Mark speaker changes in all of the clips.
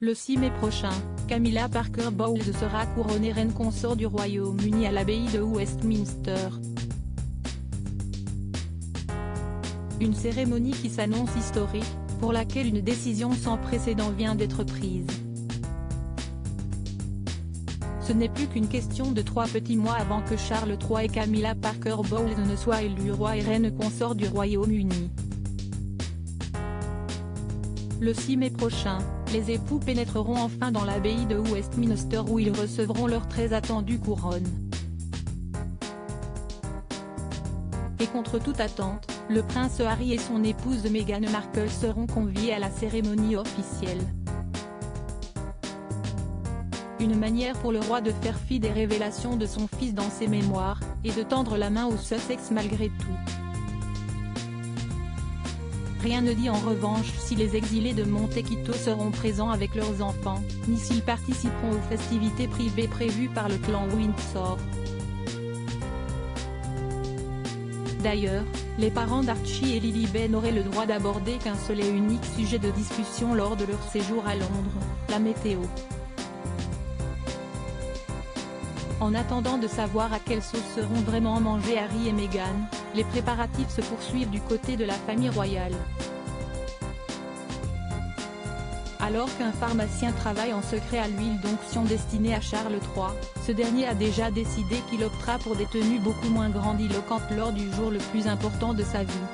Speaker 1: Le 6 mai prochain, Camilla Parker Bowles sera couronnée reine consort du Royaume-Uni à l'abbaye de Westminster. Une cérémonie qui s'annonce historique, pour laquelle une décision sans précédent vient d'être prise. Ce n'est plus qu'une question de 3 petits mois avant que Charles III et Camilla Parker Bowles ne soient élus roi et reine consort du Royaume-Uni. Le 6 mai prochain, les époux pénétreront enfin dans l'abbaye de Westminster où ils recevront leur très attendue couronne. Et contre toute attente, le prince Harry et son épouse Meghan Markle seront conviés à la cérémonie officielle. Une manière pour le roi de faire fi des révélations de son fils dans ses mémoires, et de tendre la main aux Sussex malgré tout. Rien ne dit en revanche si les exilés de Montecchito seront présents avec leurs enfants, ni s'ils participeront aux festivités privées prévues par le clan Windsor. D'ailleurs, les parents d'Archie et Lilibet n'auraient le droit d'aborder qu'un seul et unique sujet de discussion lors de leur séjour à Londres, la météo. En attendant de savoir à quelle sauce seront vraiment mangés Harry et Meghan, les préparatifs se poursuivent du côté de la famille royale. Alors qu'un pharmacien travaille en secret à l'huile d'onction destinée à Charles III, ce dernier a déjà décidé qu'il optera pour des tenues beaucoup moins grandiloquentes lors du jour le plus important de sa vie.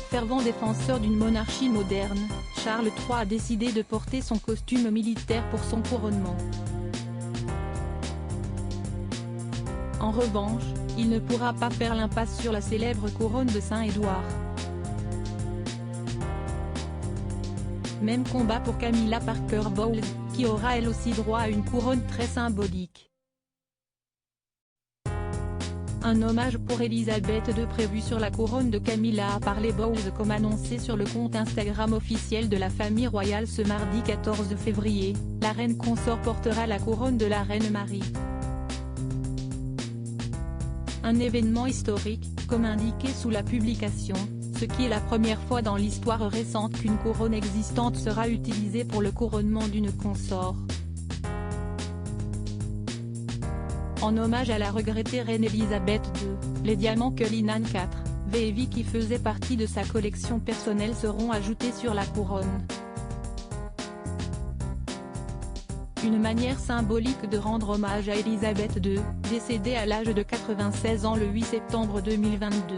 Speaker 1: Fervent défenseur d'une monarchie moderne, Charles III a décidé de porter son costume militaire pour son couronnement. En revanche, il ne pourra pas faire l'impasse sur la célèbre couronne de Saint-Édouard. Même combat pour Camilla Parker Bowles, qui aura elle aussi droit à une couronne très symbolique. Un hommage pour Elisabeth II prévu sur la couronne de Camilla par les Bowles comme annoncé sur le compte Instagram officiel de la famille royale ce mardi 14 février, la reine consort portera la couronne de la reine Marie. Un événement historique, comme indiqué sous la publication, ce qui est la première fois dans l'histoire récente qu'une couronne existante sera utilisée pour le couronnement d'une consort. En hommage à la regrettée reine Elisabeth II, les diamants Cullinan 4, VV qui faisaient partie de sa collection personnelle seront ajoutés sur la couronne. Une manière symbolique de rendre hommage à Elisabeth II, décédée à l'âge de 96 ans le 8 septembre 2022.